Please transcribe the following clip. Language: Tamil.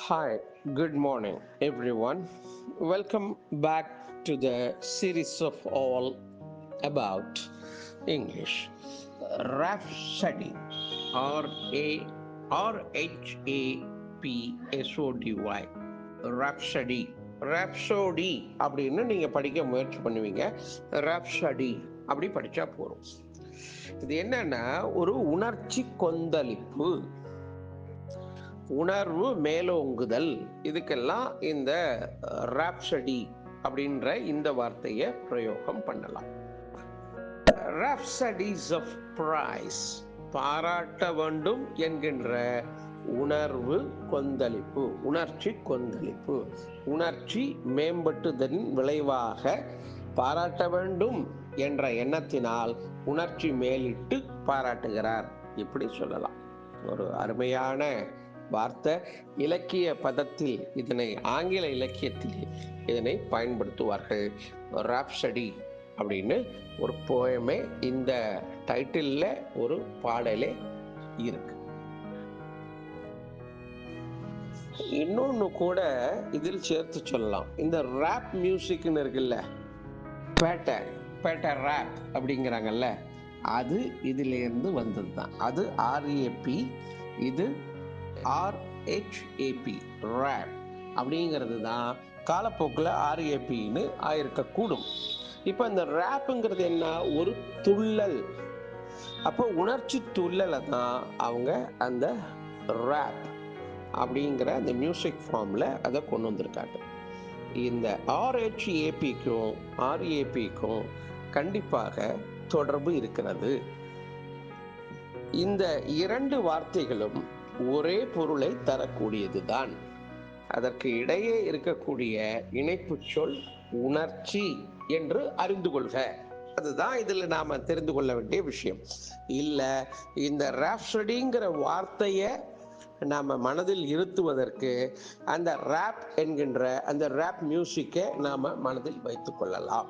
Hi, good morning, everyone. Welcome back to the series of all about English. Rhapsody, R-A-R-H-A-P-S-O-D-Y. Rhapsody. Rhapsody அப்படின்னு நீங்க படிக்க முயற்சி பண்ணுவீங்க. Rhapsody அப்படி படிச்சா போறோம். இது என்னன்னா ஒரு உணர்ச்சி கொந்தளிப்பு, உணர்வு மேலோங்குதல், இதுக்கெல்லாம் இந்த ராப்சடி அப்படின்ற இந்த வார்த்தையை பிரயோகம் பண்ணலாம். ராப்சடிஸ் ஆஃப் பிரைஸ், பாராட்ட வேண்டும் என்கின்ற உணர்வு கொந்தளிப்பு, உணர்ச்சி கொந்தளிப்பு, உணர்ச்சி மேம்பட்டுதலின் விளைவாக பாராட்ட வேண்டும் என்ற எண்ணத்தினால் உணர்ச்சி மேலிட்டு பாராட்டுகிறார், இப்படி சொல்லலாம். ஒரு அருமையான வார்த்தை. இலக்கிய பதத்தில் இதனை, ஆங்கில இலக்கியத்தில் இதனை பயன்படுத்துவார்கள். ராப்சடி அப்படின்னு ஒரு போயமே இந்த டைட்டில்ல ஒரு பாடலே இருக்கு. இன்னொன்னு கூட இதில் சேர்த்து சொல்லலாம். இந்த ராப் மியூசிக்னு இருக்குல்ல, பேட்டர் ராப் அப்படிங்கிறாங்கல்ல, அது இதுல இருந்து வந்தது தான். அது ஆர்ஏபி, இது ஆர்ஹெச்ஏபி, ரேப் அப்படிங்கிறது தான் காலப்போக்கில் ஆர்ஏபின்னு ஆயிருக்கக்கூடும். இப்போ இந்த ரேப்புங்கிறது என்ன? ஒரு துள்ளல். அப்போ உணர்ச்சி துள்ளலை தான் அவங்க அந்த ரேப் அப்படிங்கிற அந்த மியூசிக் ஃபார்மில் அதை கொண்டு வந்திருக்காங்க. இந்த ஆர்ஹெச்ஏபிக்கும் ஆர்ஏபிக்கும் கண்டிப்பாக தொடர்பு இருக்கிறது. இந்த இரண்டு வார்த்தைகளும் ஒரே பொருளை தரக்கூடியதுதான். அதற்கு இடையே இருக்கக்கூடிய இணைப்பு சொல் உணர்ச்சி என்று அறிந்து கொள்க. அதுதான் இதுல நாம தெரிந்து கொள்ள வேண்டிய விஷயம். இல்ல இந்த ராப்சடிங்கிற வார்த்தையை நாம மனதில் இருத்துவதற்கு அந்த ராப் என்கின்ற அந்த ராப் மியூசிக்கை நாம மனதில் வைத்துக் கொள்ளலாம்.